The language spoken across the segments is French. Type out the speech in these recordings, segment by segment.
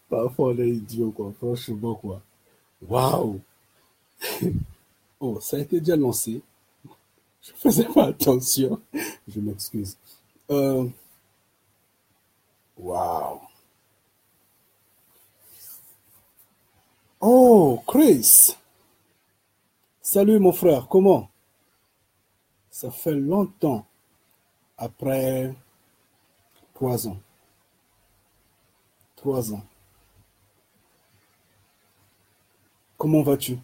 Parfois, on est idiot, quoi. Franchement, quoi. Waouh! Oh, ça a été déjà lancé. Je faisais pas attention. Je m'excuse. Euh, Waouh! Oh, Chris! Salut, mon frère. Comment? Ça fait longtemps après 3 ans. 3 ans. Comment vas-tu?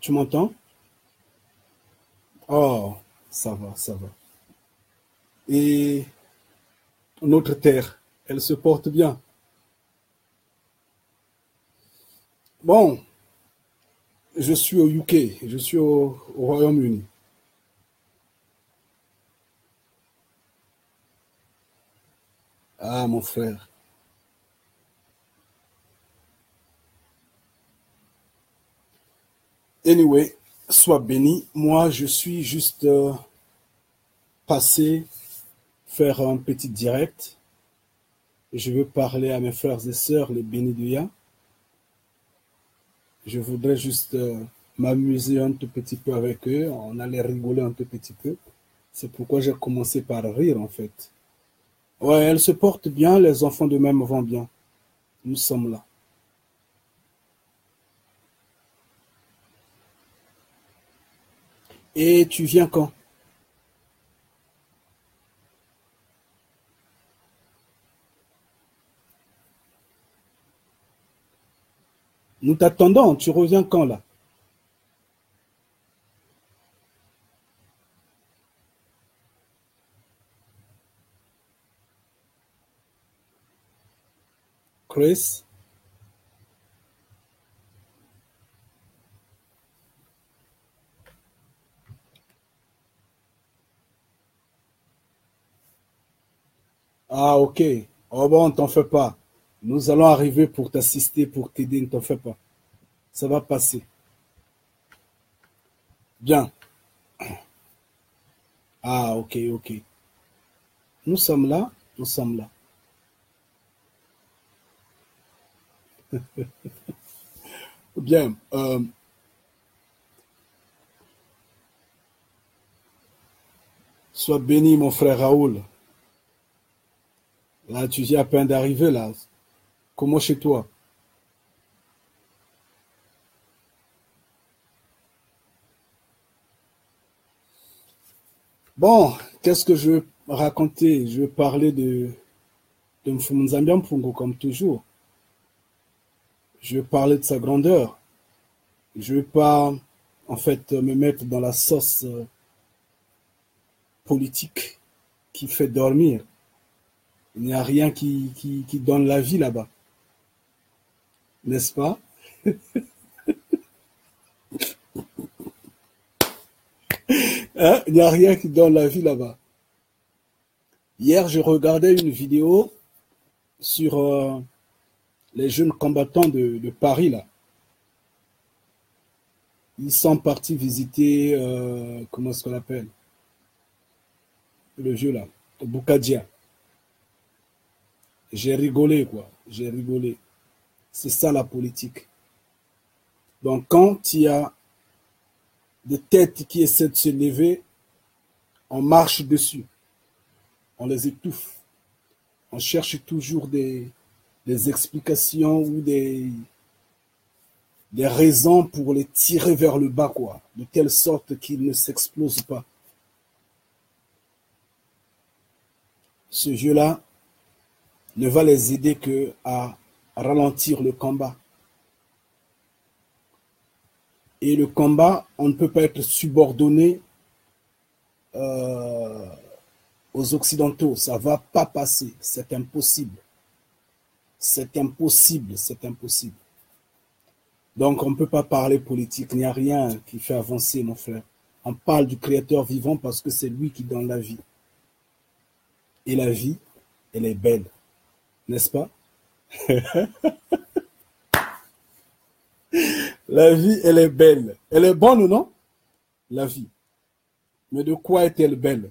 Tu m'entends? Oh, ça va, ça va. Et notre terre, elle se porte bien. Bon, je suis au UK, je suis au Royaume-Uni. Ah, mon frère. Anyway, sois béni. Moi, je suis juste passé faire un petit direct. Je veux parler à mes frères et sœurs, les bénédictins. Je voudrais juste m'amuser un tout petit peu avec eux. On allait rigoler un tout petit peu. C'est pourquoi j'ai commencé par rire, en fait. Ouais, elles se portent bien, les enfants de même vont bien. Nous sommes là. Et tu viens quand? Nous t'attendons. Tu reviens quand, là? Chris? Ah, ok. Oh bon, t'en fais pas. Nous allons arriver pour t'assister, pour t'aider, ne t'en fais pas. Ça va passer. Bien. Ah, ok, ok. Nous sommes là, nous sommes là. Bien. Sois béni, mon frère Raoul. Là, tu viens à peine d'arriver, là. Comment chez toi? Bon, qu'est-ce que je veux raconter? Je veux parler de Mfumunzambian Mpungu, comme toujours. Je veux parler de sa grandeur. Je veux pas, en fait, me mettre dans la sauce politique qui fait dormir. Il n'y a rien qui donne la vie là-bas, n'est-ce pas? Hein? Il n'y a rien qui donne la vie là-bas. Hier, je regardais une vidéo sur les jeunes combattants de Paris, là. Ils sont partis visiter, comment est-ce qu'on appelle? Le jeu là, Boukadia. J'ai rigolé, quoi. J'ai rigolé. C'est ça la politique. Donc, quand il y a des têtes qui essaient de se lever, on marche dessus, on les étouffe. On cherche toujours des explications ou des raisons pour les tirer vers le bas, quoi, de telle sorte qu'ils ne s'explosent pas. Ce jeu-là ne va les aider que à ralentir le combat. Et le combat, on ne peut pas être subordonné euh, aux Occidentaux. Ça ne va pas passer. C'est impossible. C'est impossible. C'est impossible. Donc, on ne peut pas parler politique. Il n'y a rien qui fait avancer, mon frère. On parle du Créateur vivant parce que c'est lui qui donne la vie. Et la vie, elle est belle. N'est-ce pas? La vie, elle est belle. Elle est bonne, non? La vie. Mais de quoi est-elle belle?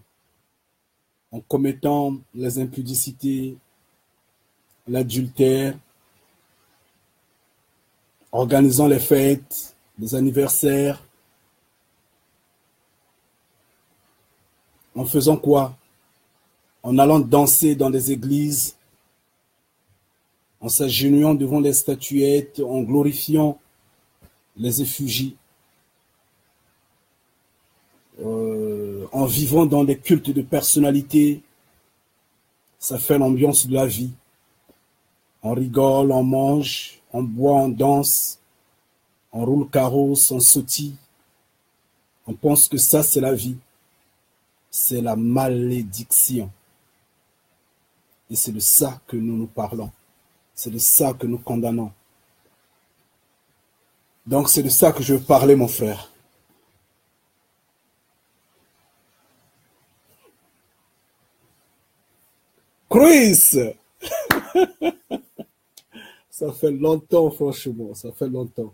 En commettant les impudicités, l'adultère, organisant les fêtes, les anniversaires, en faisant quoi? En allant danser dans des églises, en s'agenouillant devant les statuettes, en glorifiant les effigies, en vivant dans des cultes de personnalité. Ça fait l'ambiance de la vie. On rigole, on mange, on boit, on danse, on roule carrosse, on sautille. On pense que ça, c'est la vie. C'est la malédiction. Et c'est de ça que nous nous parlons. C'est de ça que nous condamnons. Donc c'est de ça que je veux parler, mon frère. Chris! Ça fait longtemps, franchement, ça fait longtemps.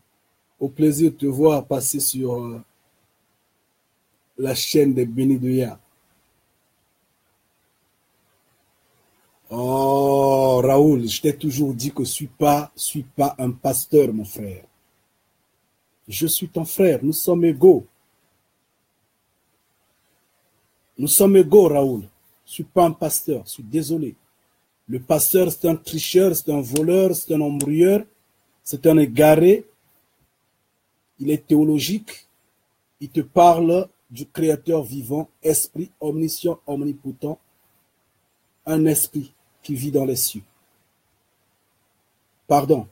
Au plaisir de te voir passer sur la chaîne des Bénis de Ya. Oh, Raoul, je t'ai toujours dit que suis pas un pasteur, mon frère. Je suis ton frère, nous sommes égaux. Nous sommes égaux, Raoul. Je suis pas un pasteur, je suis désolé. Le pasteur, c'est un tricheur, c'est un voleur, c'est un embrouilleur, c'est un égaré. Il est théologique. Il te parle du Créateur vivant, esprit omniscient, omnipotent, un esprit qui vit dans les cieux. Pardon,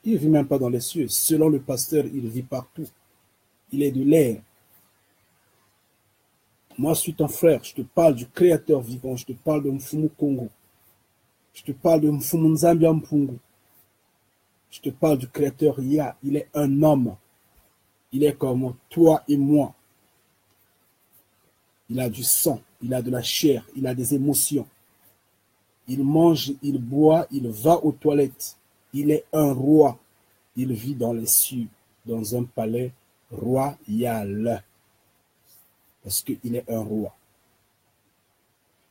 il ne vit même pas dans les cieux. Selon le pasteur, il vit partout. Il est de l'air. Moi, je suis ton frère. Je te parle du Créateur vivant. Je te parle de Mfumu Congo. Je te parle de Mfumu Nzambia Mpungu. Je te parle du Créateur Ya. Il est un homme. Il est comme toi et moi. Il a du sang. Il a de la chair. Il a des émotions. Il mange, il boit, il va aux toilettes. Il est un roi. Il vit dans les cieux, dans un palais royal. Parce qu'il est un roi.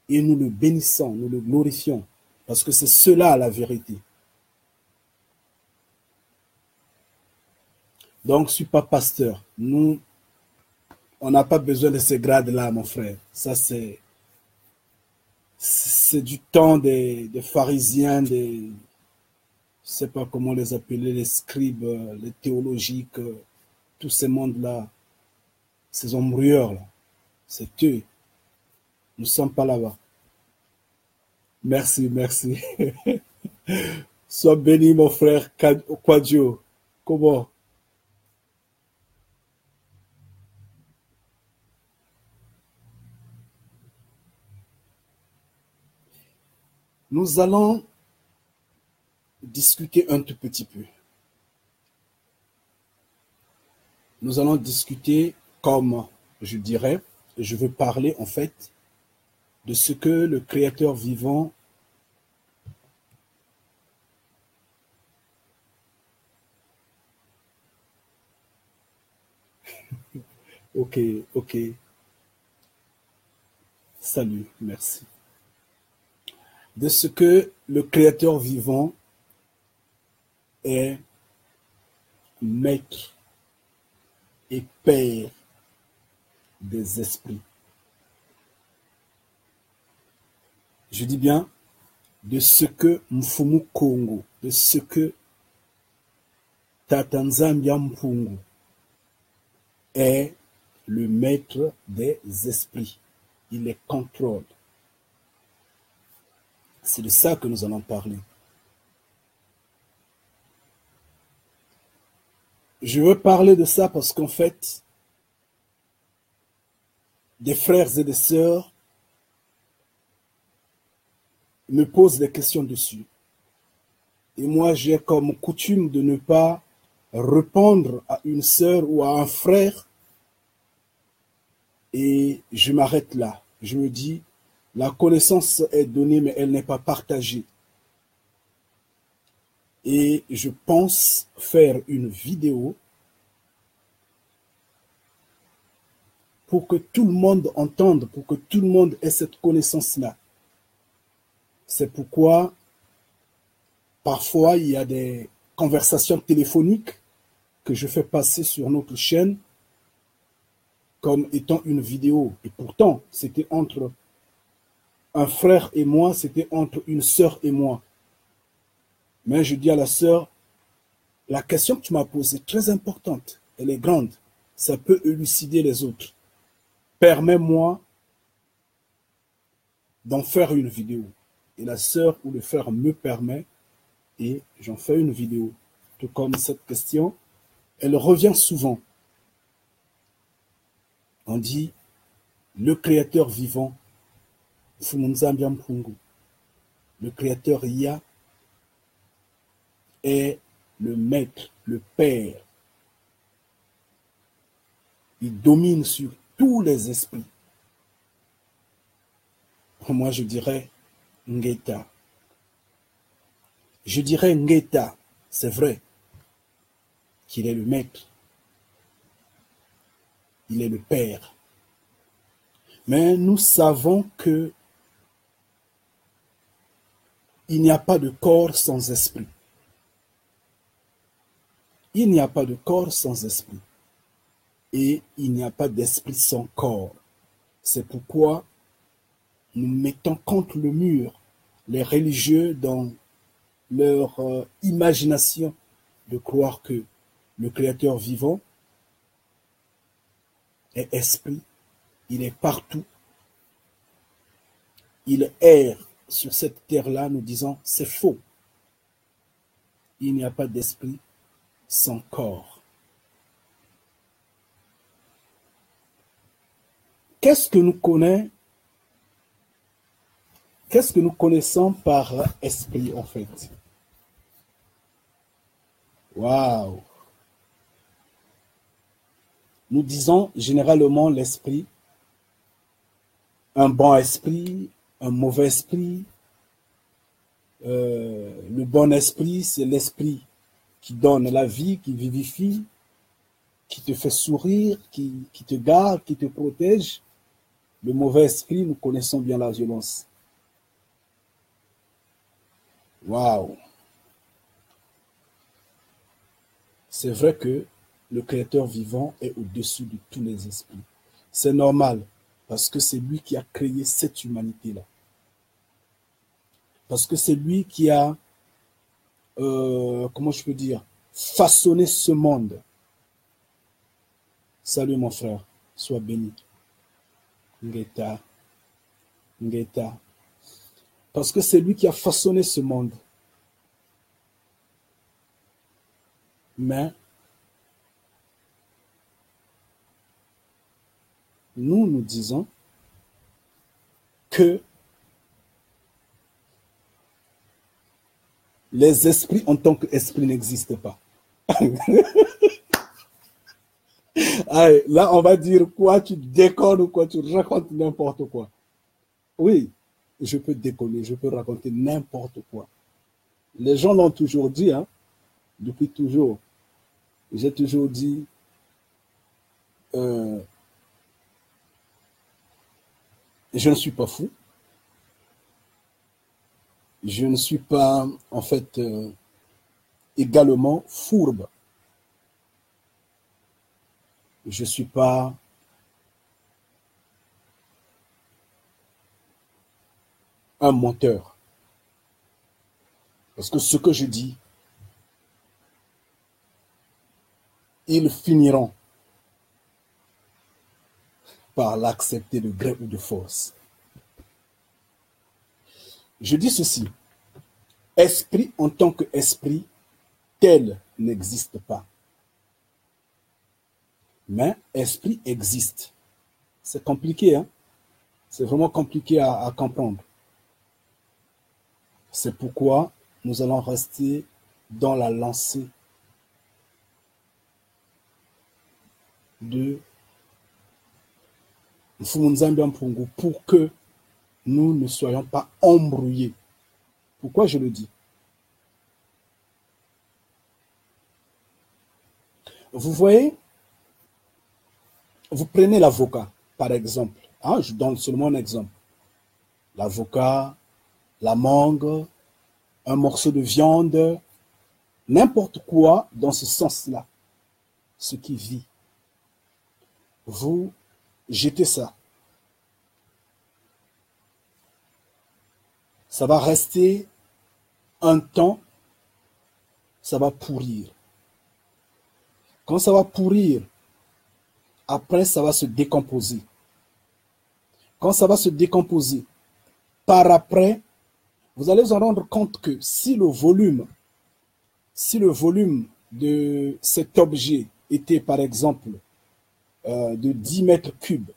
Et nous le bénissons, nous le glorifions. Parce que c'est cela la vérité. Donc, je ne suis pas pasteur. Nous, on n'a pas besoin de ces grades-là, mon frère. Ça, c'est du temps des pharisiens, des, je ne sais pas comment les appeler, les scribes, les théologiques, tous ces mondes-là, ces embrouilleurs-là. C'est eux. Nous ne sommes pas là-bas. Merci, merci. Sois béni, mon frère Kwadjo. Comment? Nous allons discuter un tout petit peu. Nous allons discuter comme, je dirais, je veux parler en fait de ce que le Créateur vivant Ok, ok. Salut, merci. De ce que le Créateur vivant est maître et père des esprits. Je dis bien de ce que Mfumu Congo, de ce que Tatanzambia Mpungu est le maître des esprits. Il les contrôle. C'est de ça que nous allons parler. Je veux parler de ça parce qu'en fait, des frères et des sœurs me posent des questions dessus. Et moi, j'ai comme coutume de ne pas répondre à une sœur ou à un frère et je m'arrête là. Je me dis, la connaissance est donnée, mais elle n'est pas partagée. Et je pense faire une vidéo pour que tout le monde entende, pour que tout le monde ait cette connaissance-là. C'est pourquoi, parfois, il y a des conversations téléphoniques que je fais passer sur notre chaîne comme étant une vidéo. Et pourtant, c'était entre un frère et moi, c'était entre une sœur et moi. Mais je dis à la sœur, la question que tu m'as posée est très importante. Elle est grande. Ça peut élucider les autres. Permets-moi d'en faire une vidéo. Et la sœur ou le frère me permet et j'en fais une vidéo. Tout comme cette question, elle revient souvent. On dit, le créateur vivant, Fumunzambian Mpungu, le créateur Ya est le maître, le père. Il domine sur tous les esprits. Moi, je dirais Ngeta. Je dirais Ngeta, c'est vrai qu'il est le maître. Il est le père. Mais nous savons que il n'y a pas de corps sans esprit. Il n'y a pas de corps sans esprit. Et il n'y a pas d'esprit sans corps. C'est pourquoi nous mettons contre le mur les religieux dans leur imagination de croire que le Créateur vivant est esprit, il est partout, il erre sur cette terre-là, nous disons c'est faux. Il n'y a pas d'esprit sans corps. Qu'est-ce que nous connaissons par esprit en fait? Waouh! Nous disons généralement l'esprit, un bon esprit, un mauvais esprit. Le bon esprit, c'est l'esprit qui donne la vie, qui vivifie, qui te fait sourire, qui te garde, qui te protège. Le mauvais esprit, nous connaissons bien la violence. Waouh! C'est vrai que le Créateur vivant est au-dessus de tous les esprits. C'est normal, parce que c'est lui qui a créé cette humanité-là. Parce que c'est lui qui a, comment je peux dire, façonné ce monde. Salut mon frère, sois béni. Ngeta, Ngeta. Parce que c'est lui qui a façonné ce monde. Mais nous disons que les esprits en tant qu'esprits n'existent pas. Allez, là, on va dire quoi, tu déconnes ou quoi, tu racontes n'importe quoi. Oui, je peux déconner, je peux raconter n'importe quoi. Les gens l'ont toujours dit, hein, depuis toujours. J'ai toujours dit, je ne suis pas fou. Je ne suis pas, en fait, également fourbe. Je ne suis pas un menteur. Parce que ce que je dis, ils finiront par l'accepter de gré ou de force. Je dis ceci, esprit en tant qu'esprit, tel n'existe pas. Mais esprit existe. C'est compliqué, hein? C'est vraiment compliqué à comprendre. C'est pourquoi nous allons rester dans la lancée de Fumunzambian Mpungu pour que nous ne soyons pas embrouillés. Pourquoi je le dis? Vous voyez, vous prenez l'avocat. par exemple, hein, je donne seulement un exemple, l'avocat, la mangue, un morceau de viande, n'importe quoi dans ce sens-là, ce qui vit. Vous jetez ça. Ça va rester un temps, ça va pourrir. Quand ça va pourrir, après ça va se décomposer. Quand ça va se décomposer, par après, vous allez vous en rendre compte que si le volume de cet objet était par exemple de 10 mètres cubes,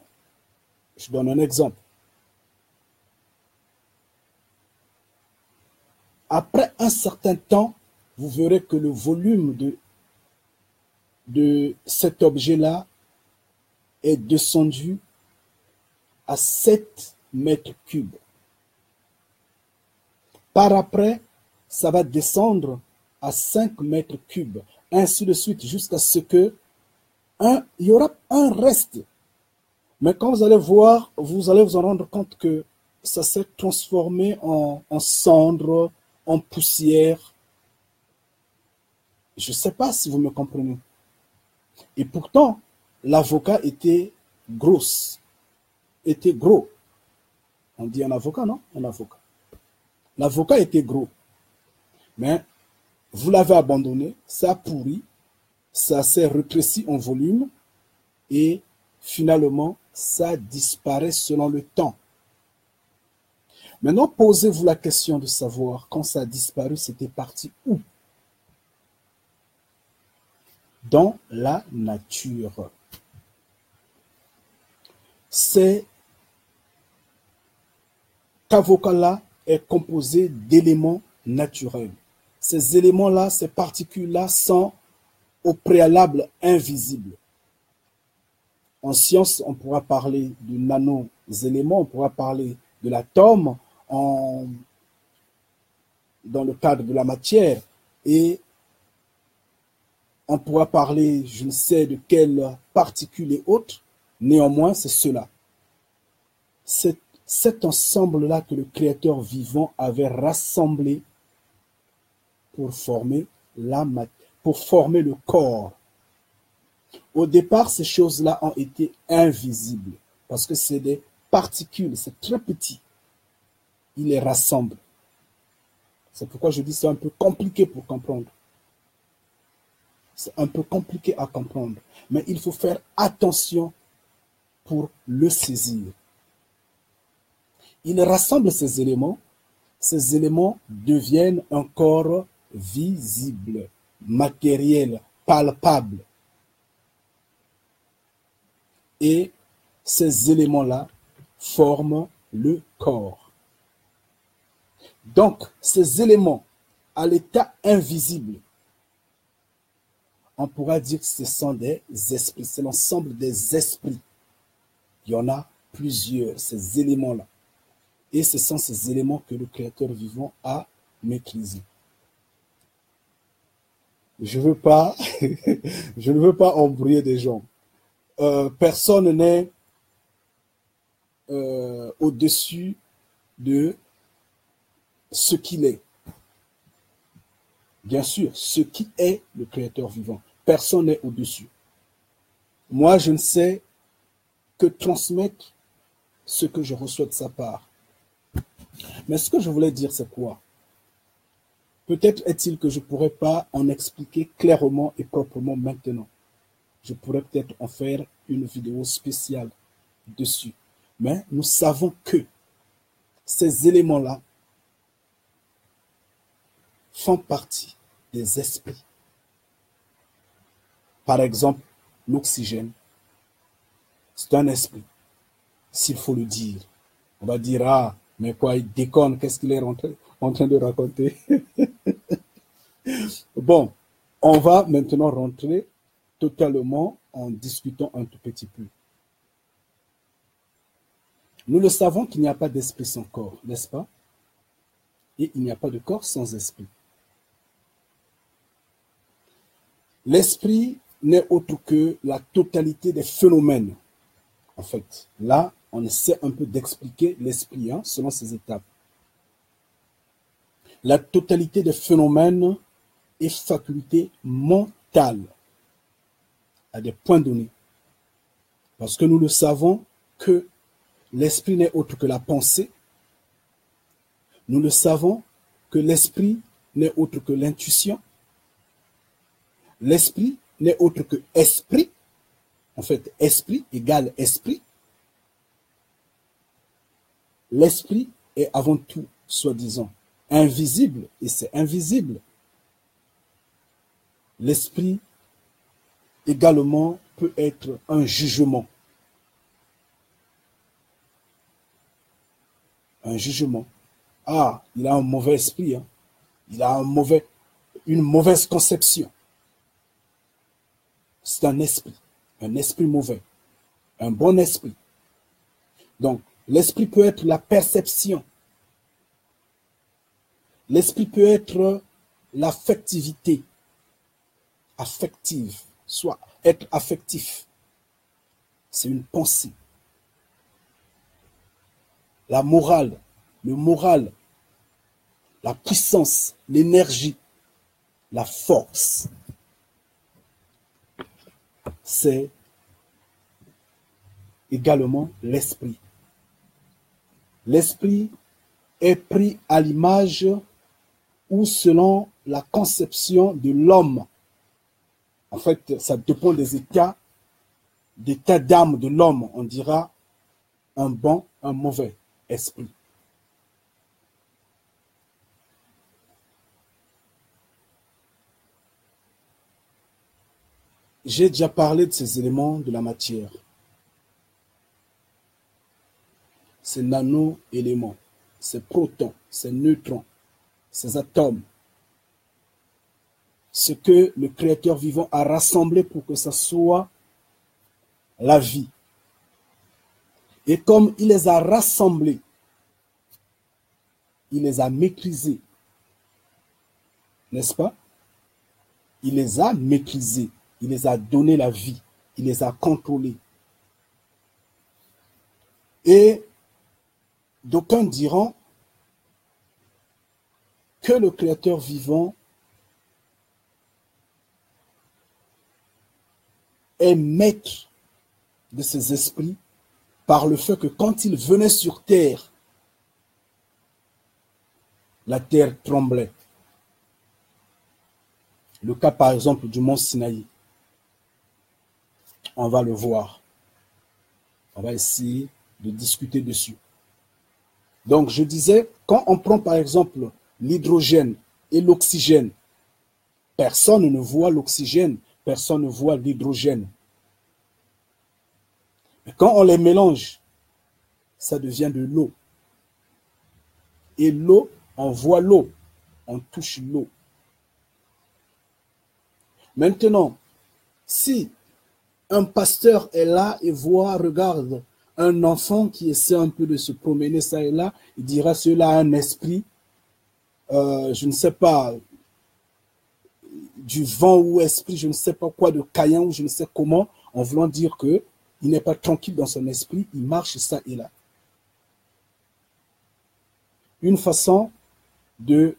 je donne un exemple, après un certain temps, vous verrez que le volume de cet objet-là est descendu à 7 mètres cubes. Par après, ça va descendre à 5 mètres cubes, ainsi de suite, jusqu'à ce que il y aura un reste. Mais quand vous allez voir, vous allez vous en rendre compte que ça s'est transformé en cendres, en poussière. Je ne sais pas si vous me comprenez. Et pourtant, l'avocat était grosse, était gros. On dit un avocat, non? Un avocat. L'avocat était gros. Mais vous l'avez abandonné, ça a pourri, ça s'est rétréci en volume et finalement, ça disparaît selon le temps. Maintenant, posez-vous la question de savoir quand ça a disparu, c'était parti où? Dans la nature. Cet avocat-là est composé d'éléments naturels. Ces éléments-là, ces particules-là sont au préalable invisibles. En science, on pourra parler de nano-éléments, on pourra parler de l'atome dans le cadre de la matière et on pourra parler, je ne sais de quelles particules et autres, néanmoins, c'est cela. C'est cet ensemble-là que le Créateur vivant avait rassemblé pour former pour former le corps. Au départ, ces choses-là ont été invisibles parce que c'est des particules, c'est très petit. Il les rassemble. C'est pourquoi je dis que c'est un peu compliqué pour comprendre. C'est un peu compliqué à comprendre. Mais il faut faire attention pour le saisir. Il rassemble ces éléments deviennent un corps visible, matériel, palpable. Et ces éléments-là forment le corps. Donc, ces éléments à l'état invisible, on pourra dire que ce sont des esprits, c'est l'ensemble des esprits. Il y en a plusieurs, ces éléments-là. Et ce sont ces éléments que le Créateur vivant a maîtrisés. Je veux pas, je ne veux pas embrouiller des gens. Personne n'est au-dessus de ce qu'il est. Bien sûr, ce qui est le Créateur vivant. Personne n'est au-dessus. Moi, je ne sais que transmettre ce que je reçois de sa part. Mais ce que je voulais dire, c'est quoi? Peut-être est-il que je ne pourrais pas en expliquer clairement et proprement maintenant. Je pourrais peut-être en faire une vidéo spéciale dessus. Mais nous savons que ces éléments-là font partie des esprits. Par exemple, l'oxygène, c'est un esprit, s'il faut le dire. On va dire, ah, mais quoi, il déconne, qu'est-ce qu'il est en train de raconter? Bon, on va maintenant rentrer totalement en discutant un tout petit peu. Nous le savons qu'il n'y a pas d'esprit sans corps, n'est-ce pas? Et il n'y a pas de corps sans esprit. L'esprit n'est autre que la totalité des phénomènes En fait, là, on essaie un peu d'expliquer l'esprit selon ses étapes. La totalité des phénomènes et facultés mentales à des points donnés. Parce que nous le savons que l'esprit n'est autre que la pensée. Nous le savons que l'esprit n'est autre que l'intuition. L'esprit n'est autre que esprit. En fait, esprit égale esprit. L'esprit est avant tout, soi-disant, invisible, et c'est invisible. L'esprit également peut être un jugement. Un jugement. Ah, il a un mauvais esprit, hein. Il a une mauvaise conception. C'est un esprit mauvais, un bon esprit. Donc, l'esprit peut être la perception. L'esprit peut être l'affectivité, affective, soit être affectif. C'est une pensée. La morale, le moral, la puissance, l'énergie, la force. C'est également l'esprit. L'esprit est pris à l'image ou selon la conception de l'homme. En fait, ça dépend des états d'âme de l'homme. On dira un bon, un mauvais esprit. J'ai déjà parlé de ces éléments de la matière. Ces nano-éléments, ces protons, ces neutrons, ces atomes. Ce que le Créateur vivant a rassemblé pour que ça soit la vie. Et comme il les a rassemblés, il les a maîtrisés, n'est-ce pas? Il les a maîtrisés, il les a donné la vie, il les a contrôlés. Et d'aucuns diront que le Créateur vivant est maître de ses esprits par le fait que quand il venait sur terre, la terre tremblait. Le cas par exemple du mont Sinaï, on va le voir. On va essayer de discuter dessus. Donc je disais, quand on prend par exemple l'hydrogène et l'oxygène, personne ne voit l'oxygène, personne ne voit l'hydrogène. Mais quand on les mélange, ça devient de l'eau. Et l'eau, on voit l'eau, on touche l'eau. Maintenant, si un pasteur est là et voit, regarde, un enfant qui essaie un peu de se promener ça et là, il dira cela a un esprit, je ne sais pas, du vent ou esprit, je ne sais pas quoi, de Caïn ou je ne sais comment, en voulant dire que il n'est pas tranquille dans son esprit, il marche ça et là. Une façon de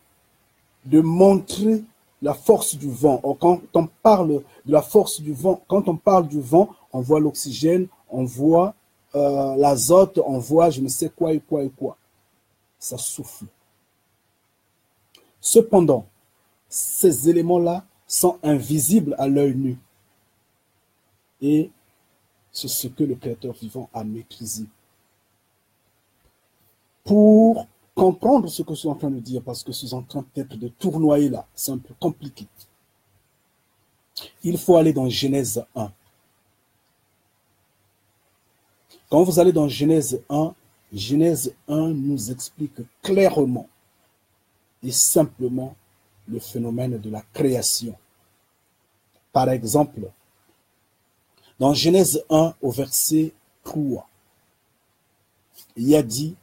montrer la force du vent. Or, quand on parle de la force du vent, quand on parle du vent, on voit l'oxygène, on voit l'azote, on voit je ne sais quoi et quoi et quoi. Ça souffle. Cependant, ces éléments-là sont invisibles à l'œil nu. Et c'est ce que le Créateur vivant a maîtrisé. Pour comprendre ce que je suis en train de dire, parce que je suis en train peut-être de tournoyer là, c'est un peu compliqué. Il faut aller dans Genèse 1. Quand vous allez dans Genèse 1 nous explique clairement et simplement le phénomène de la création. Par exemple, dans Genèse 1 au verset 3, il y a dit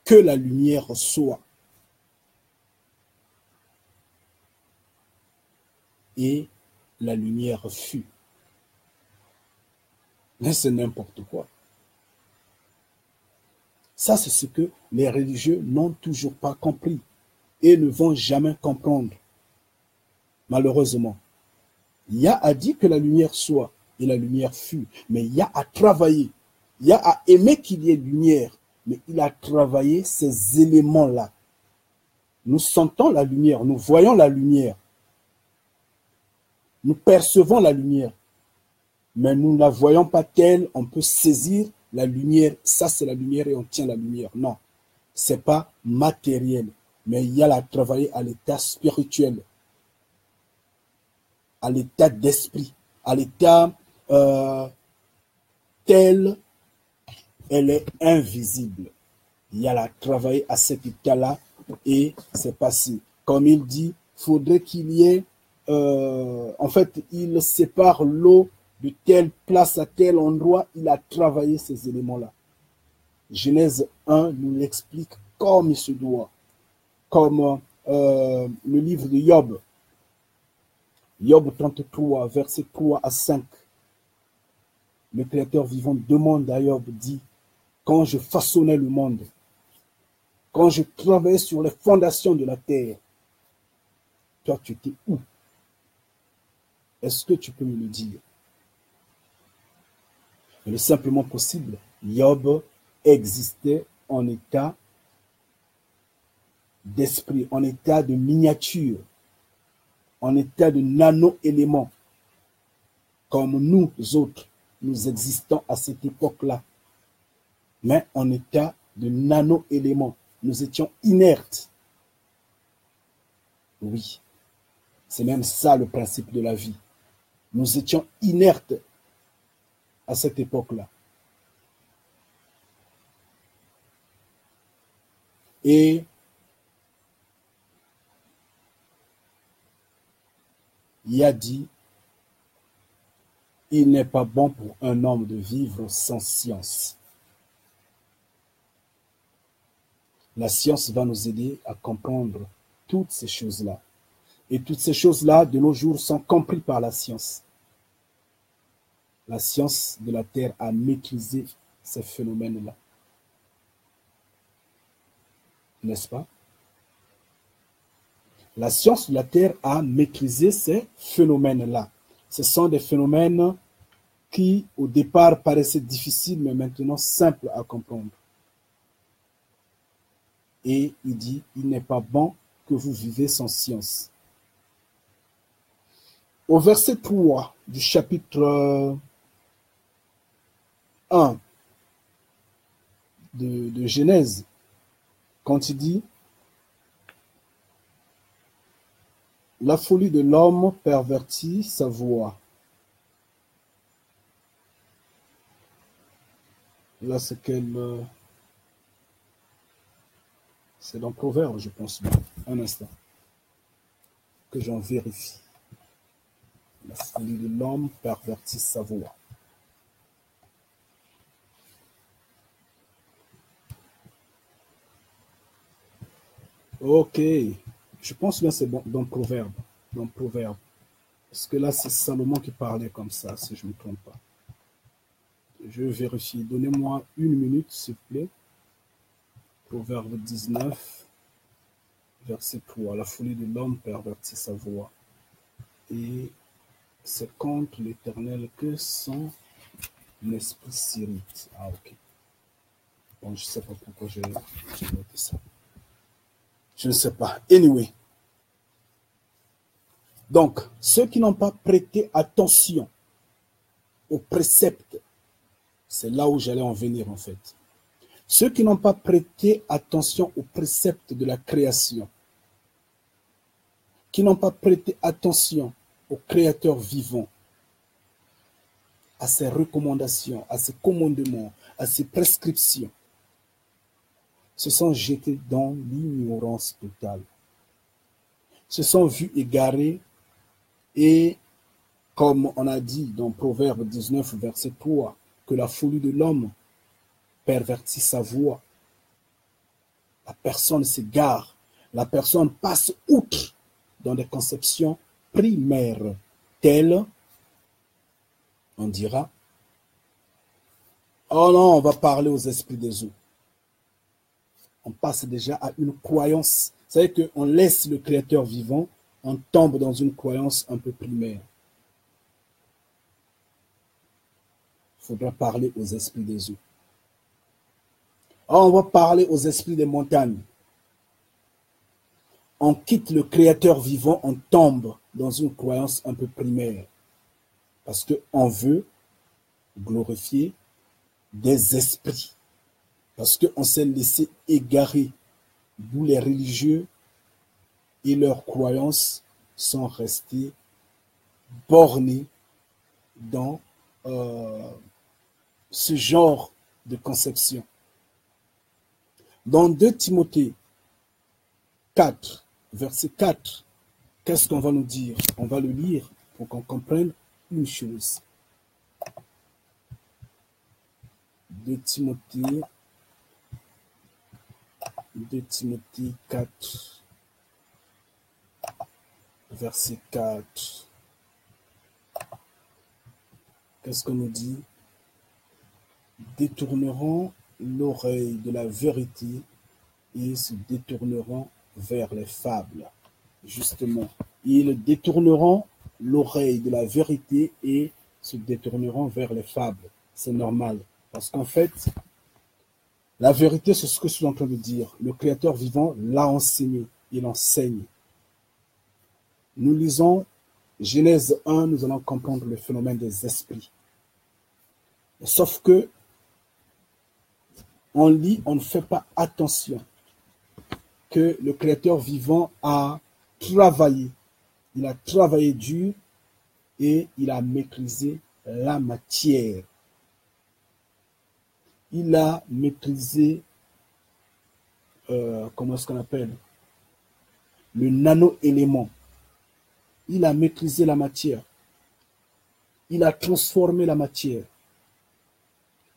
que la lumière soit. Et la lumière fut. Mais c'est n'importe quoi. Ça, c'est ce que les religieux n'ont toujours pas compris et ne vont jamais comprendre, malheureusement. Yah a dit que la lumière soit et la lumière fut, mais Yah a travaillé. Yah a aimé qu'il y ait lumière, mais il a travaillé ces éléments-là. Nous sentons la lumière, nous voyons la lumière, nous percevons la lumière, mais nous ne la voyons pas telle, on peut saisir la lumière, ça c'est la lumière et on tient la lumière. Non, ce n'est pas matériel, mais Yah l'a travaillé à l'état spirituel, à l'état d'esprit, à l'état tel elle est invisible. Yah l'a travaillé à cet état-là et c'est passé. Comme il dit, il faudrait qu'il y ait, en fait, il sépare l'eau de telle place à tel endroit. Il a travaillé ces éléments-là. Genèse 1 nous l'explique comme il se doit. Comme le livre de Job. Job 33, versets 3 à 5. Le Créateur vivant demande à Job, dit, quand je façonnais le monde, quand je travaillais sur les fondations de la terre, toi, tu étais où? Est-ce que tu peux me le dire? Le simplement possible, Job existait en état d'esprit, en état de miniature, en état de nano-élément, comme nous autres, nous existons à cette époque-là, mais en état de nano-élément. Nous étions inertes. Oui, c'est même ça le principe de la vie. Nous étions inertes à cette époque-là. Et il a dit, il n'est pas bon pour un homme de vivre sans science. La science va nous aider à comprendre toutes ces choses-là. Et toutes ces choses-là, de nos jours, sont comprises par la science. La science de la Terre a maîtrisé ces phénomènes-là. N'est-ce pas? La science de la Terre a maîtrisé ces phénomènes-là. Ce sont des phénomènes qui, au départ, paraissaient difficiles, mais maintenant simples à comprendre. Et il dit, il n'est pas bon que vous vivez sans science. Au verset 3 du chapitre 1 de Genèse, quand il dit, la folie de l'homme pervertit sa voix. Là, c'est quel... C'est dans Proverbe, je pense. Un instant. Que j'en vérifie. La folie de l'homme pervertit sa voix. Ok. Je pense bien c'est dans Proverbe. Dans Proverbe. Parce que là, c'est Salomon qui parlait comme ça, si je ne me trompe pas. Je vérifie. Donnez-moi une minute, s'il vous plaît. Proverbe 19, verset 3. La folie de l'homme pervertit sa voix. Et c'est contre l'Éternel que son esprit s'irrite. Ah, ok. Bon, je ne sais pas pourquoi j'ai noté ça. Je ne sais pas. Anyway. Donc, ceux qui n'ont pas prêté attention aux préceptes, c'est là où j'allais en venir en fait. Ceux qui n'ont pas prêté attention aux préceptes de la création, qui n'ont pas prêté attention au Créateur vivant, à ses recommandations, à ses commandements, à ses prescriptions, se sont jetés dans l'ignorance totale, se sont vus égarés et, comme on a dit dans Proverbe 19, verset 3, que la folie de l'homme pervertit sa voix. La personne s'égare, la personne passe outre dans des conceptions primaires, telles, on dira, oh non, on va parler aux esprits des eaux. On passe déjà à une croyance. Vous savez qu'on laisse le Créateur vivant, on tombe dans une croyance un peu primaire. Il faudra parler aux esprits des eaux. Alors, on va parler aux esprits des montagnes. On quitte le Créateur vivant, on tombe dans une croyance un peu primaire. Parce qu'on veut glorifier des esprits. Parce qu'on s'est laissé égarer, d'où les religieux et leurs croyances sont restés bornés dans ce genre de conception. Dans 2 Timothée 4, verset 4, qu'est-ce qu'on va nous dire? On va le lire pour qu'on comprenne une chose. 2 Timothée 4, verset 4. Qu'est-ce qu'on nous dit? Détourneront l'oreille de la vérité et se détourneront vers les fables. Justement, ils détourneront l'oreille de la vérité et se détourneront vers les fables. C'est normal. Parce qu'en fait, la vérité, c'est ce que je suis en train de dire. Le Créateur vivant l'a enseigné. Il enseigne. Nous lisons Genèse 1, nous allons comprendre le phénomène des esprits. Sauf que on lit, on ne fait pas attention que le Créateur vivant a travaillé. Il a travaillé dur et il a maîtrisé la matière. Il a maîtrisé, comment est-ce qu'on appelle, le nano-élément. Il a maîtrisé la matière. Il a transformé la matière.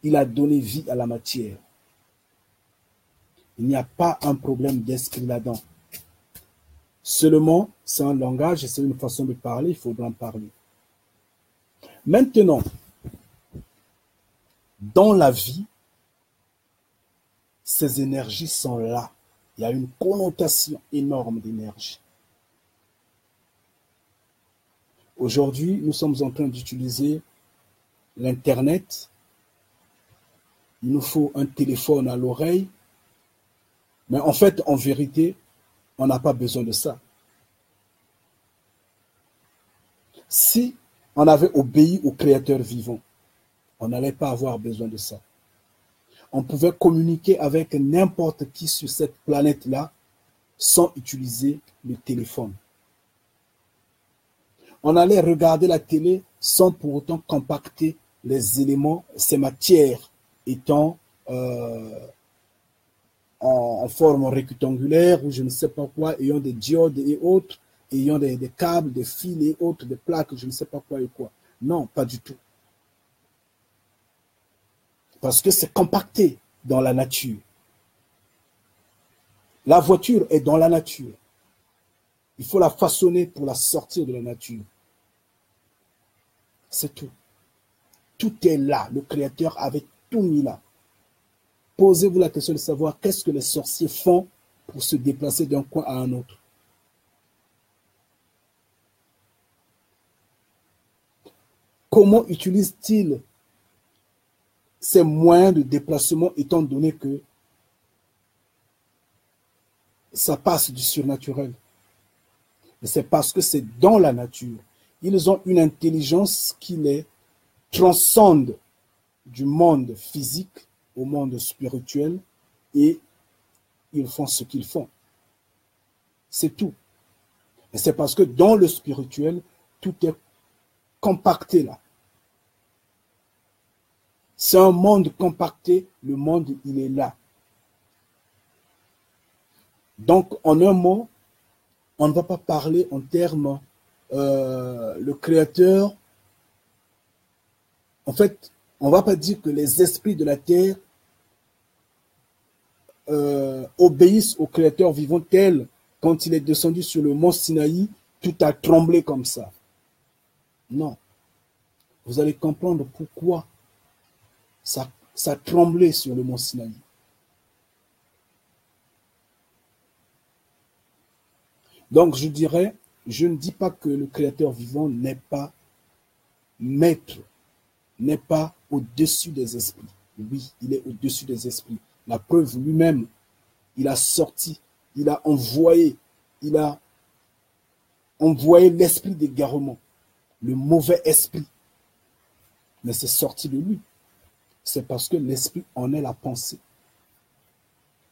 Il a donné vie à la matière. Il n'y a pas un problème d'esprit là-dedans. Seulement, c'est un langage et c'est une façon de parler, il faudra en parler. Maintenant, dans la vie, ces énergies sont là. Il y a une connotation énorme d'énergie. Aujourd'hui, nous sommes en train d'utiliser l'Internet. Il nous faut un téléphone à l'oreille. Mais en fait, en vérité, on n'a pas besoin de ça. Si on avait obéi au Créateur vivant, on n'allait pas avoir besoin de ça. On pouvait communiquer avec n'importe qui sur cette planète-là sans utiliser le téléphone. On allait regarder la télé sans pour autant compacter les éléments, ces matières étant en forme rectangulaire ou je ne sais pas quoi, ayant des diodes et autres, ayant des câbles, des fils et autres, des plaques, je ne sais pas quoi et quoi. Non, pas du tout. Parce que c'est compacté dans la nature. La voiture est dans la nature. Il faut la façonner pour la sortir de la nature. C'est tout. Tout est là. Le Créateur avait tout mis là. Posez-vous la question de savoir qu'est-ce que les sorciers font pour se déplacer d'un coin à un autre. Comment utilisent-ils ces moyens de déplacement étant donné que ça passe du surnaturel? C'est parce que c'est dans la nature. Ils ont une intelligence qui les transcende du monde physique au monde spirituel et ils font ce qu'ils font. C'est tout. Et c'est parce que dans le spirituel, tout est compacté là. C'est un monde compacté, le monde il est là. Donc en un mot, on ne va pas parler en termes le Créateur. En fait, on ne va pas dire que les esprits de la terre obéissent au Créateur vivant tel quand il est descendu sur le mont Sinaï, tout a tremblé comme ça. Non. Vous allez comprendre pourquoi ça tremblait sur le mont Sinaï. Donc, je dirais, je ne dis pas que le Créateur vivant n'est pas maître, n'est pas au-dessus des esprits. Oui, il est au-dessus des esprits. La preuve lui-même, il a sorti, il a envoyé l'esprit d'égarement, le mauvais esprit. Mais c'est sorti de lui. C'est parce que l'esprit en est la pensée.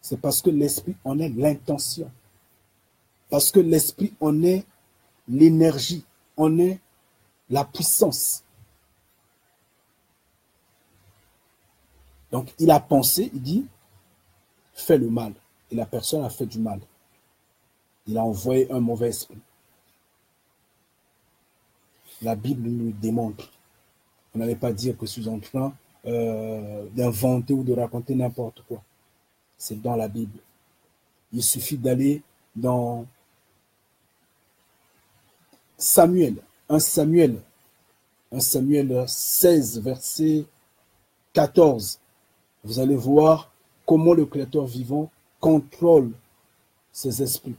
C'est parce que l'esprit en est l'intention. Parce que l'esprit en est l'énergie, en est la puissance. Donc, il a pensé, il dit, fais le mal. Et la personne a fait du mal. Il a envoyé un mauvais esprit. La Bible nous démontre. On n'allait pas dire que je suis en train d'inventer ou de raconter n'importe quoi. C'est dans la Bible. Il suffit d'aller dans Samuel, 1 Samuel, 1 Samuel 16, verset 14. Vous allez voir comment le Créateur vivant contrôle ses esprits.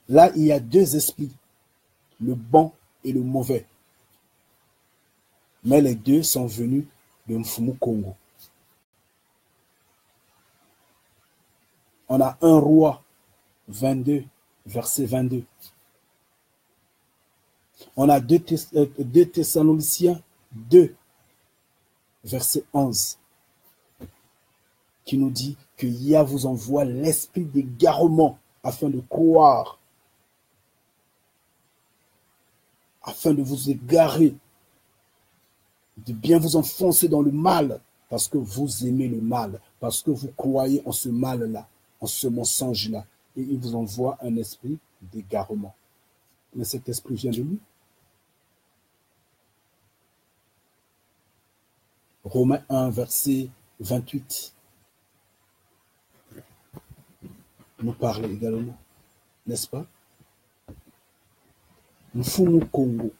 Là, il y a deux esprits, le bon et le mauvais. Mais les deux sont venus de Mfumu Congo. On a 1 Roi 22, verset 22. On a 2 Thessaloniciens 2, verset 11, qui nous dit que Yah vous envoie l'esprit d'égarement afin de croire, afin de vous égarer, de bien vous enfoncer dans le mal, parce que vous aimez le mal, parce que vous croyez en ce mal-là, en ce mensonge-là. Et il vous envoie un esprit d'égarement. Mais cet esprit vient de lui. Romains 1, verset 28, nous parle également, n'est-ce pas? Mfumu Congo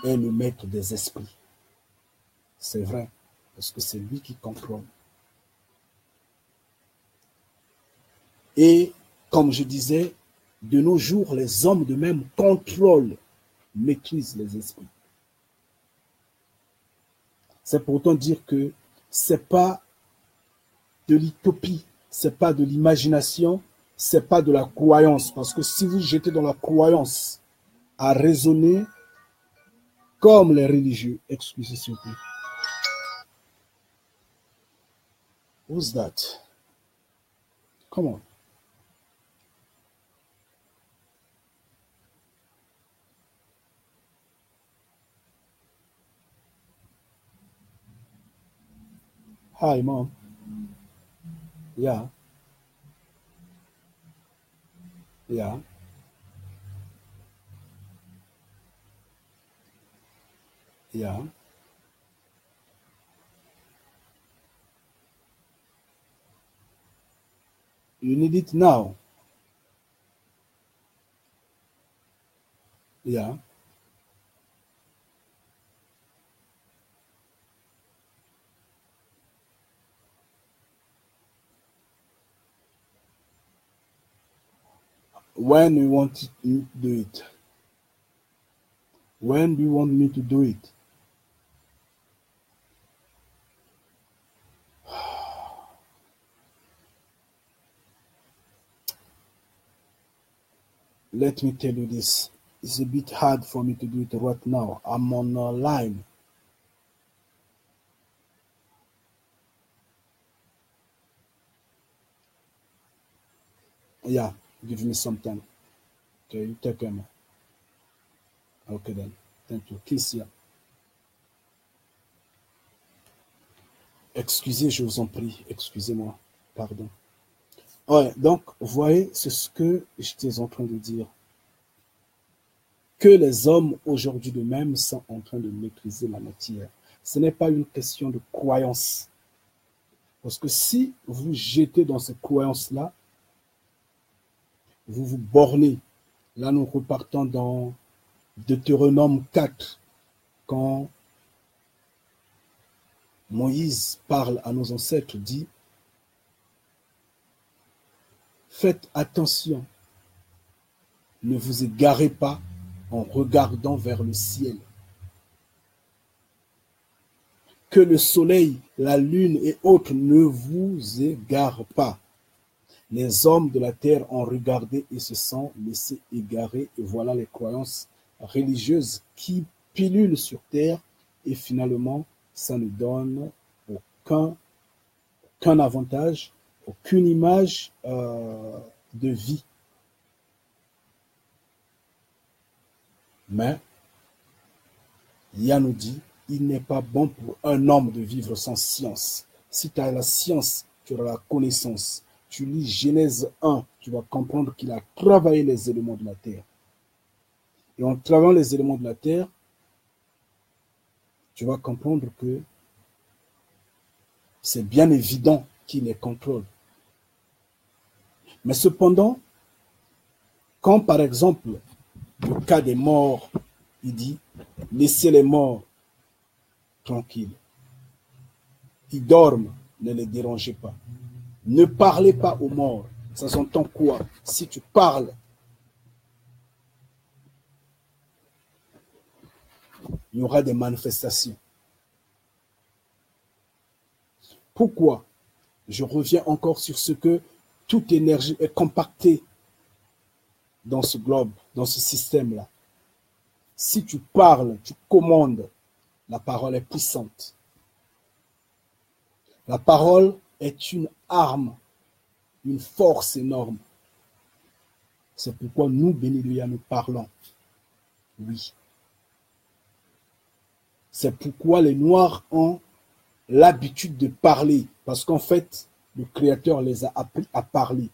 est le maître des esprits. C'est vrai, parce que c'est lui qui contrôle. Et comme je disais, de nos jours, les hommes de même contrôlent, maîtrisent les esprits. C'est pourtant dire que ce n'est pas de l'utopie, ce n'est pas de l'imagination, ce n'est pas de la croyance. Parce que si vous jetez dans la croyance à raisonner comme les religieux, excusez s'il vous plaît. Who's that? Come on. Hi, mom. Yeah. Yeah. Yeah. You need it now. Yeah. When you want to do it? When do you want me to do it? Let me tell you this. It's a bit hard for me to do it right now. I'm on a line. Yeah, give me some time. Okay, you take care, man. Okay then. Thank you. Kiss ya. Excusez, je vous en prie. Excusez-moi. Pardon. Ouais, donc, vous voyez, c'est ce que j'étais en train de dire. Que les hommes aujourd'hui de même sont en train de maîtriser la matière. Ce n'est pas une question de croyance. Parce que si vous jetez dans cette croyance-là, vous vous bornez. Là, nous repartons dans Deutéronome 4, quand Moïse parle à nos ancêtres, dit Faites attention. Ne vous égarez pas en regardant vers le ciel. Que le soleil, la lune et autres ne vous égarent pas. Les hommes de la terre ont regardé et se sont laissés égarer. Et voilà les croyances religieuses qui pilulent sur terre et finalement, ça ne donne aucun avantage, aucune image de vie. Mais, Yah nous dit, il n'est pas bon pour un homme de vivre sans science. Si tu as la science, tu auras la connaissance. Tu lis Genèse 1, tu vas comprendre qu'il a travaillé les éléments de la terre. Et en travaillant les éléments de la terre, tu vas comprendre que c'est bien évident qu'il les contrôle. Mais cependant, quand par exemple, le cas des morts, il dit, laissez les morts tranquilles. Ils dorment, ne les dérangez pas. Ne parlez pas aux morts. Ça s'entend quoi? Si tu parles, il y aura des manifestations. Pourquoi? Je reviens encore sur ce que toute énergie est compactée dans ce globe, dans ce système-là. Si tu parles, tu commandes, la parole est puissante. La parole est une arme, une force énorme. C'est pourquoi nous, Bénéluia, nous parlons. Oui. C'est pourquoi les Noirs ont l'habitude de parler. Parce qu'en fait, le Créateur les a appris à parler.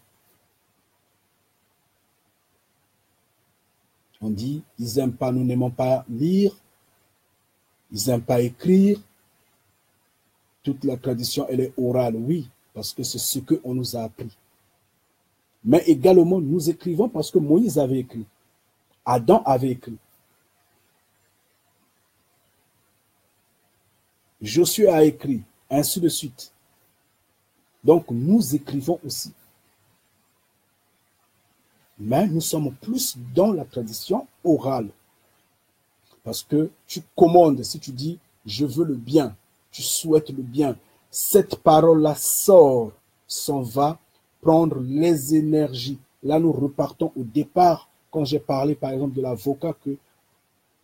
On dit, ils n'aiment pas, nous n'aimons pas lire. Ils n'aiment pas écrire. Toute la tradition, elle est orale, oui, parce que c'est ce qu'on nous a appris. Mais également, nous écrivons parce que Moïse avait écrit. Adam avait écrit. Josué a écrit, ainsi de suite. Donc, nous écrivons aussi. Mais nous sommes plus dans la tradition orale. Parce que tu commandes, si tu dis, je veux le bien, tu souhaites le bien, cette parole-là sort, s'en va prendre les énergies. Là, nous repartons au départ, quand j'ai parlé, par exemple, de l'avocat que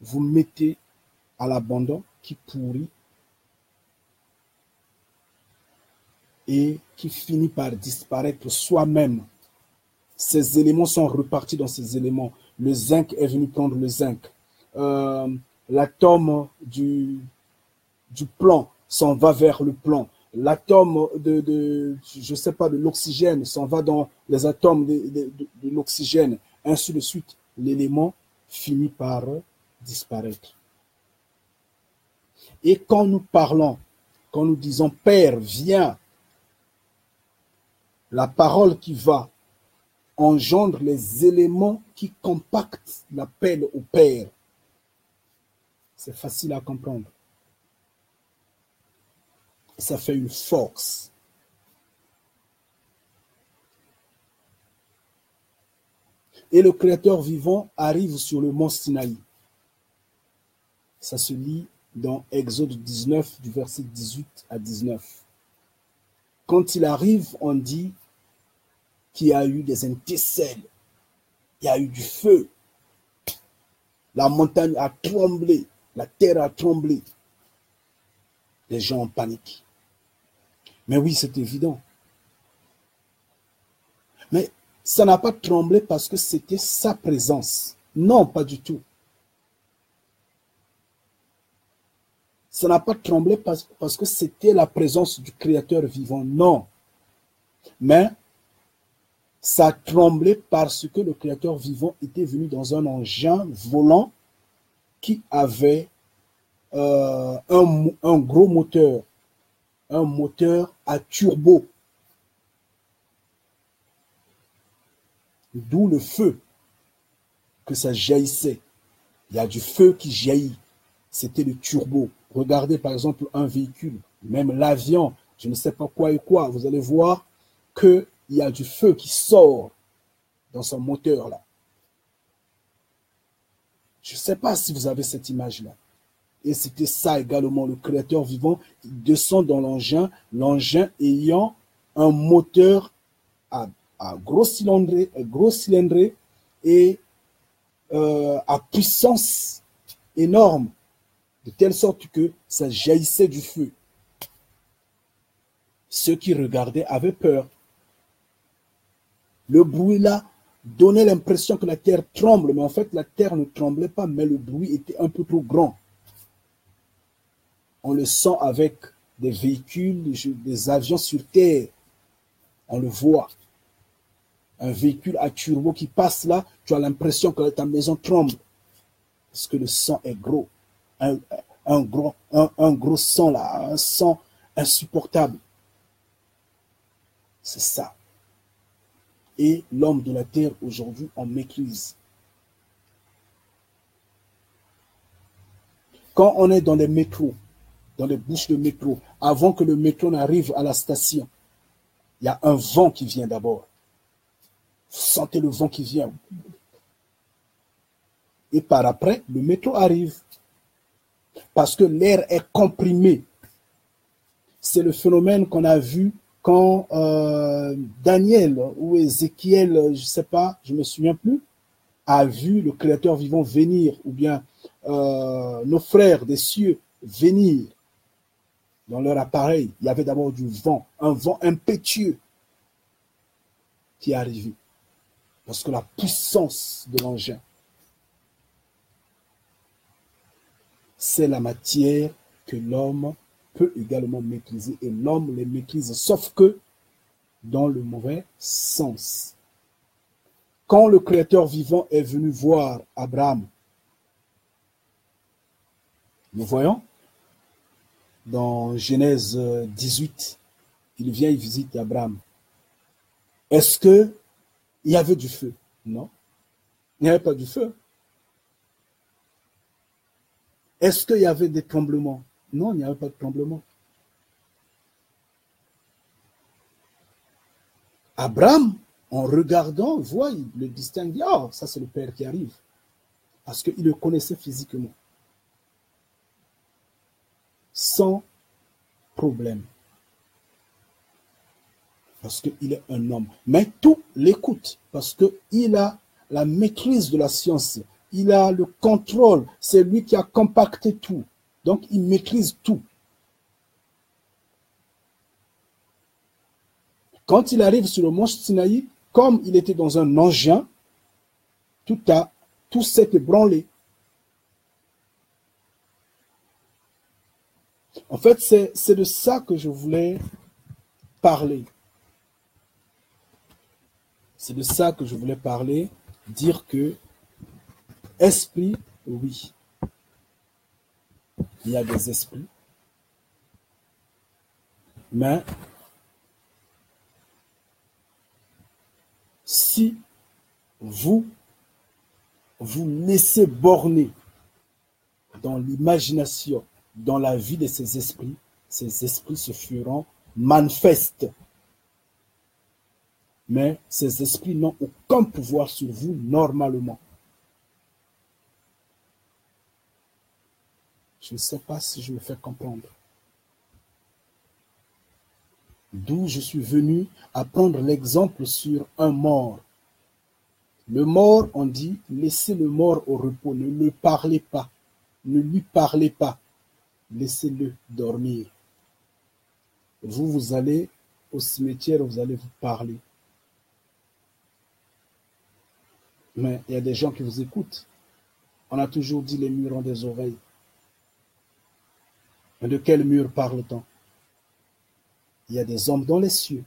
vous mettez à l'abandon, qui pourrit et qui finit par disparaître soi-même. Ces éléments sont repartis dans ces éléments. Le zinc est venu prendre le zinc. L'atome du plomb s'en va vers le plomb. L'atome je sais pas, de l'oxygène s'en va dans les atomes de l'oxygène. Ainsi de suite. L'élément finit par disparaître. Et quand nous parlons, quand nous disons Père, viens, la parole qui va engendre les éléments qui compactent l'appel au Père. C'est facile à comprendre. Ça fait une force. Et le Créateur vivant arrive sur le mont Sinaï. Ça se lit dans Exode 19, du verset 18 à 19. Quand il arrive, on dit qu'il y a eu des étincelles, il y a eu du feu. La montagne a tremblé, la terre a tremblé. Les gens ont paniqué. Mais oui, c'est évident. Mais ça n'a pas tremblé parce que c'était sa présence. Non, pas du tout. Ça n'a pas tremblé parce que c'était la présence du Créateur vivant. Non. Mais ça a tremblé parce que le Créateur vivant était venu dans un engin volant qui avait un gros moteur. Un moteur à turbo. D'où le feu que ça jaillissait. Il y a du feu qui jaillit. C'était le turbo. Regardez par exemple un véhicule, même l'avion, je ne sais pas quoi et quoi. Vous allez voir qu'il y a du feu qui sort dans son moteur là. Je ne sais pas si vous avez cette image-là. Et c'était ça également, le créateur vivant descend dans l'engin, l'engin ayant un moteur à gros cylindré et à puissance énorme, de telle sorte que ça jaillissait du feu. Ceux qui regardaient avaient peur. Le bruit là donnait l'impression que la terre tremble, mais en fait la terre ne tremblait pas, mais le bruit était un peu trop grand. On le sent avec des véhicules, des avions sur terre. On le voit. Un véhicule à turbo qui passe là, tu as l'impression que ta maison tremble. Parce que le son est gros. Un gros son là, un son insupportable. C'est ça. Et l'homme de la terre aujourd'hui en maîtrise. Quand on est dans les métros, dans les bouches de métro, avant que le métro n'arrive à la station, il y a un vent qui vient d'abord. Vous sentez le vent qui vient. Et par après, le métro arrive. Parce que l'air est comprimé. C'est le phénomène qu'on a vu quand Daniel ou Ézéchiel, je ne sais pas, je ne me souviens plus, a vu le Créateur vivant venir, ou bien nos frères des cieux venir dans leur appareil. Il y avait d'abord du vent, un vent impétueux qui est arrivé. Parce que la puissance de l'engin, c'est la matière que l'homme peut également maîtriser. Et l'homme les maîtrise, sauf que dans le mauvais sens. Quand le Créateur vivant est venu voir Abraham, nous voyons dans Genèse 18, il vient et visite Abraham. Est-ce qu'il y avait du feu? Non, il n'y avait pas du feu. Est-ce qu'il y avait des tremblements? Non, il n'y avait pas de tremblement. Abraham, en regardant, voit, il le distingue, dit, oh, ça c'est le Père qui arrive. Parce qu'il le connaissait physiquement. Sans problème. Parce qu'il est un homme. Mais tout l'écoute. Parce qu'il a la maîtrise de la science. Il a le contrôle. C'est lui qui a compacté tout. Donc, il maîtrise tout. Quand il arrive sur le mont Sinaï, comme il était dans un engin, tout s'est ébranlé. En fait, c'est de ça que je voulais parler. C'est de ça que je voulais parler, dire que esprit, oui, il y a des esprits, mais si vous laissez borner dans l'imagination, dans la vie de ces esprits se feront manifestes. Mais ces esprits n'ont aucun pouvoir sur vous normalement. Je ne sais pas si je me fais comprendre. D'où je suis venu à prendre l'exemple sur un mort. Le mort, on dit, laissez le mort au repos, ne le parlez pas, ne lui parlez pas, laissez-le dormir. Vous allez au cimetière, vous allez vous parler. Mais il y a des gens qui vous écoutent. On a toujours dit les murs ont des oreilles. Mais de quel mur parle-t-on? Il y a des hommes dans les cieux.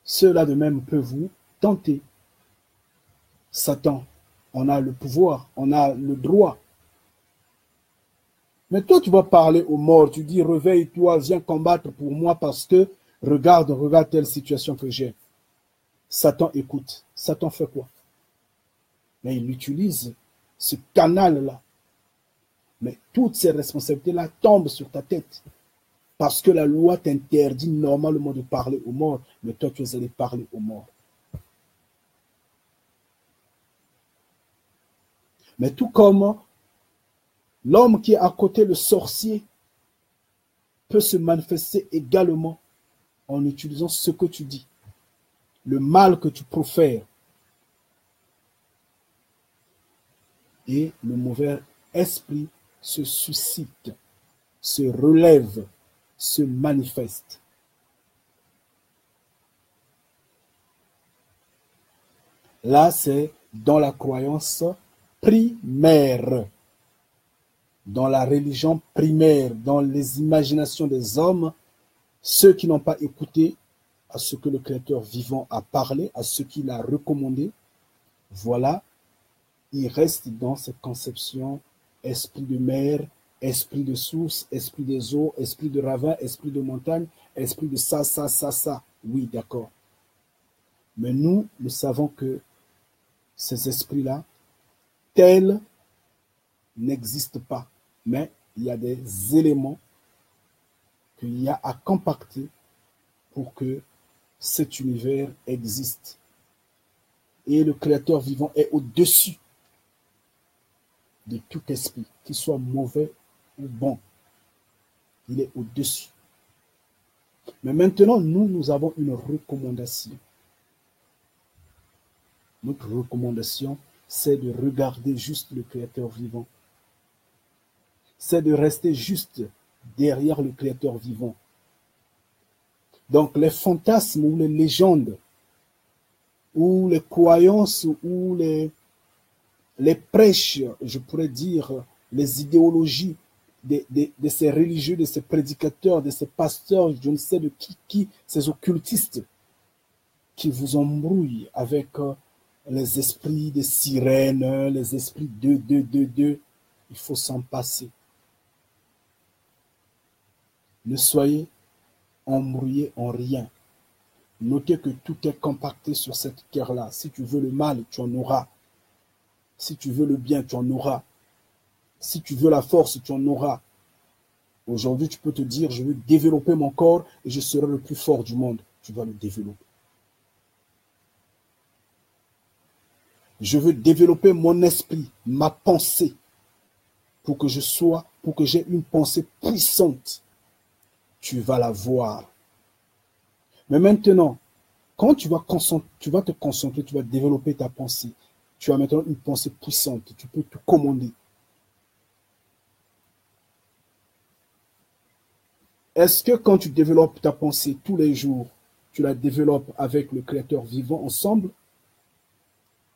Ceux-là de même peuvent vous tenter. Satan, on a le pouvoir, on a le droit. Mais toi, tu vas parler aux morts, tu dis, réveille-toi, viens combattre pour moi parce que regarde telle situation que j'ai. Satan écoute. Satan fait quoi? Mais il utilise ce canal-là. Mais toutes ces responsabilités-là tombent sur ta tête. Parce que la loi t'interdit normalement de parler aux morts, mais toi, tu es allé parler aux morts. Mais tout comme l'homme qui est à côté, le sorcier, peut se manifester également en utilisant ce que tu dis, le mal que tu profères. Et le mauvais esprit se suscite, se relève, se manifeste. Là, c'est dans la croyance primaire, dans la religion primaire, dans les imaginations des hommes, ceux qui n'ont pas écouté à ce que le Créateur vivant a parlé, à ce qu'il a recommandé, voilà, ils restent dans cette conception esprit de mer, esprit de source, esprit des eaux, esprit de ravin, esprit de montagne, esprit de ça, ça, ça, ça. Oui, d'accord. Mais nous savons que ces esprits-là, tels, n'existent pas. Mais il y a des éléments qu'il y a à compacter pour que cet univers existe. Et le Créateur vivant est au-dessus de tout esprit, qu'il soit mauvais ou bon. Il est au-dessus. Mais maintenant, nous avons une recommandation. Notre recommandation, c'est de regarder juste le Créateur vivant. C'est de rester juste derrière le Créateur vivant. Donc les fantasmes ou les légendes, ou les croyances, ou les prêches, je pourrais dire, les idéologies de ces religieux, de ces prédicateurs, de ces pasteurs, je ne sais de qui, ces occultistes, qui vous embrouillent avec les esprits des sirènes, les esprits de. Il faut s'en passer. Ne soyez embrouillés en rien. Notez que tout est compacté sur cette terre-là. Si tu veux le mal, tu en auras. Si tu veux le bien, tu en auras. Si tu veux la force, tu en auras. Aujourd'hui, tu peux te dire, je veux développer mon corps et je serai le plus fort du monde. Tu vas le développer. Je veux développer mon esprit, ma pensée, pour que j'ai une pensée puissante. Tu vas la voir. Mais maintenant, quand tu vas te concentrer, tu vas développer ta pensée. Tu as maintenant une pensée puissante. Tu peux te commander. Est-ce que quand tu développes ta pensée tous les jours, tu la développes avec le Créateur vivant ensemble,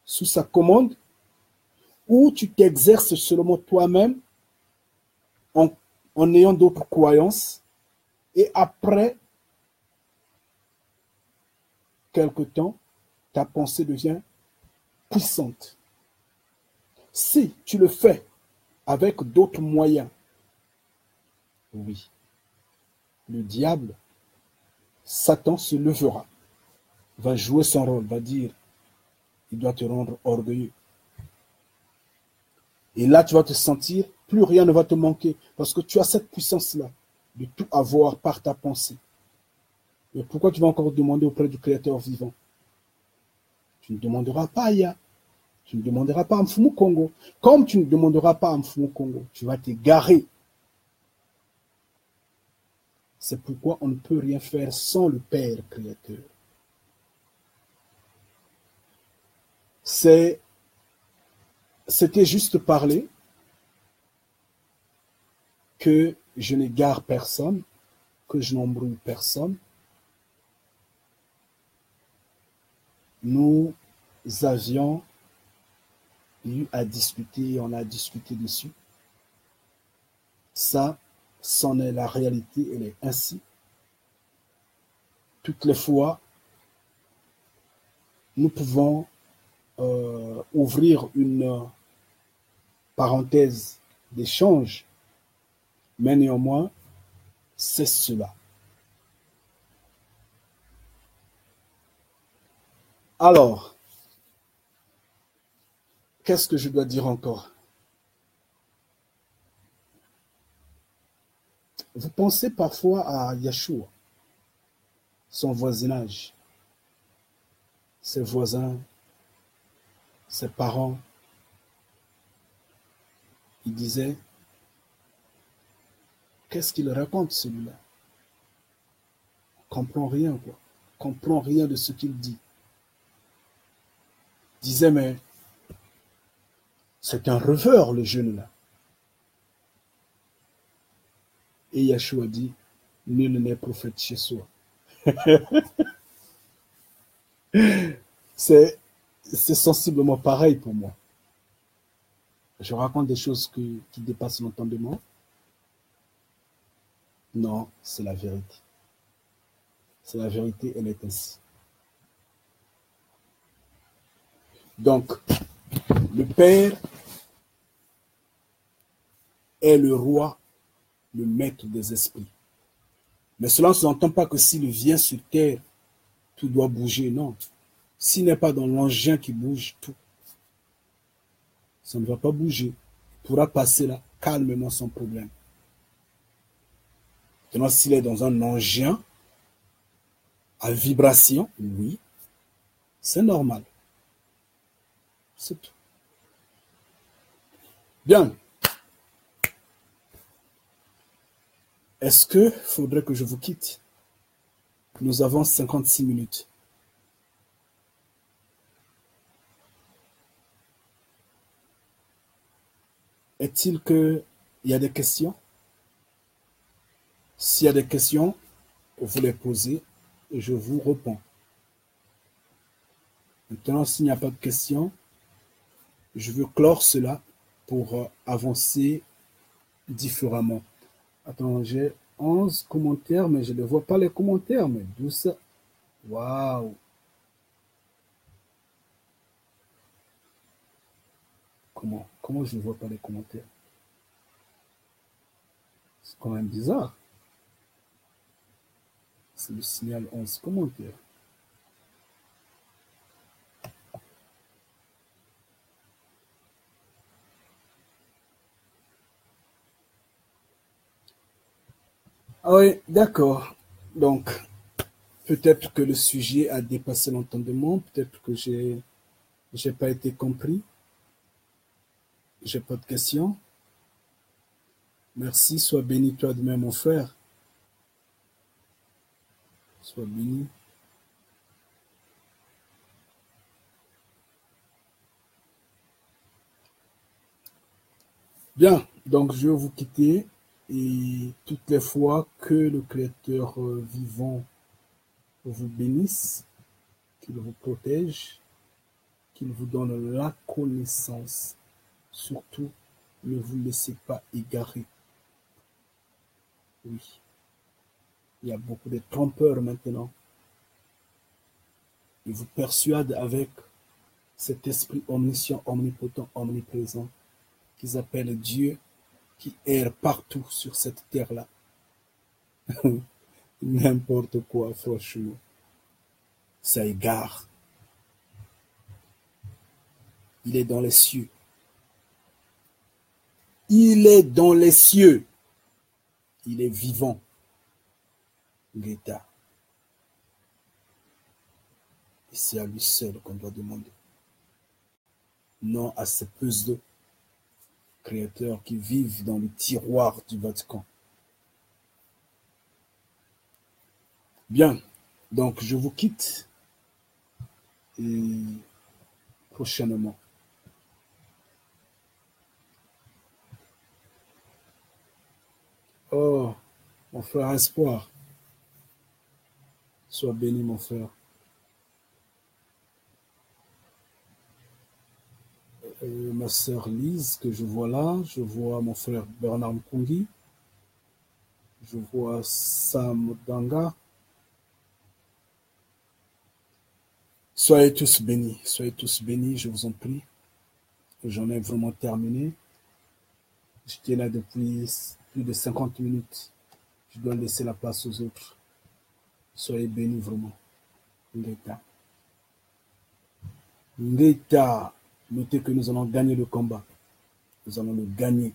sous sa commande, ou tu t'exerces seulement toi-même en ayant d'autres croyances, et après quelque temps, ta pensée devient puissante. Si tu le fais avec d'autres moyens, oui, le diable, Satan se levera, va jouer son rôle, va dire, il doit te rendre orgueilleux. Et là, tu vas te sentir, plus rien ne va te manquer, parce que tu as cette puissance-là, de tout avoir par ta pensée. Mais pourquoi tu vas encore demander auprès du Créateur vivant? Tu ne demanderas pas à Ya, tu ne demanderas pas à Mfumu Congo. Comme tu ne demanderas pas à Mfumu Congo, tu vas t'égarer. C'est pourquoi on ne peut rien faire sans le Père Créateur. C'était juste parler que je n'égare personne, que je n'embrouille personne. Nous avions eu à discuter, on a discuté dessus. Ça, c'en est la réalité, elle est ainsi. Toutes les fois, nous pouvons ouvrir une parenthèse d'échange, mais néanmoins, c'est cela. Alors, qu'est-ce que je dois dire encore? Vous pensez parfois à Yeshua, son voisinage, ses voisins, ses parents. Il disait, qu'est-ce qu'il raconte celui-là? On ne comprend rien, quoi. On ne comprend rien de ce qu'il dit. Il disait, mais c'est un rêveur, le jeune là. Et Yeshua dit, nul n'est prophète chez soi. C'est sensiblement pareil pour moi. Je raconte des choses qui dépassent l'entendement. Non, c'est la vérité. C'est la vérité, elle est ainsi. Donc, le Père est le roi, le maître des esprits. Mais cela ne s'entend pas que s'il vient sur terre, tout doit bouger. Non. S'il n'est pas dans l'engin qui bouge, tout, ça ne va pas bouger. Il pourra passer là calmement sans problème. Maintenant, s'il est dans un engin à vibration, oui, c'est normal. C'est tout. Bien. Est-ce qu'il faudrait que je vous quitte? Nous avons 56 minutes. Est-il qu'il y a des questions? S'il y a des questions, vous les posez et je vous réponds. Maintenant, s'il n'y a pas de questions, je veux clore cela pour avancer différemment. Attends, j'ai 11 commentaires, mais je ne vois pas les commentaires. Mais d'où ça? Waouh! Comment je ne vois pas les commentaires? C'est quand même bizarre. C'est le signal 11 commentaires. Ah oui, d'accord. Donc, peut-être que le sujet a dépassé l'entendement, peut-être que j'ai pas été compris. J'ai pas de questions. Merci, sois béni toi de même, mon frère. Sois béni. Bien, donc je vais vous quitter et toutes les fois que le Créateur vivant vous bénisse, qu'il vous protège, qu'il vous donne la connaissance. Surtout, ne vous laissez pas égarer. Oui, il y a beaucoup de trompeurs maintenant. Ils vous persuadent avec cet esprit omniscient, omnipotent, omniprésent qu'ils appellent Dieu, qui erre partout sur cette terre-là. N'importe quoi, franchement. Ça égare. Il est dans les cieux. Il est dans les cieux. Il est vivant. L'État. Et c'est à lui seul qu'on doit demander. Non à ces puzzles créateurs qui vivent dans le tiroir du Vatican. Bien, donc je vous quitte et prochainement. Oh, mon frère Espoir, sois béni mon frère. Ma sœur Lise que je vois là, je vois mon frère Bernard Mkongi, je vois Sam Danga. Soyez tous bénis, je vous en prie. J'en ai vraiment terminé. J'étais là depuis plus de 50 minutes. Je dois laisser la place aux autres. Soyez bénis vraiment. Ngeta. Ngeta. Notez que nous allons gagner le combat. Nous allons le gagner.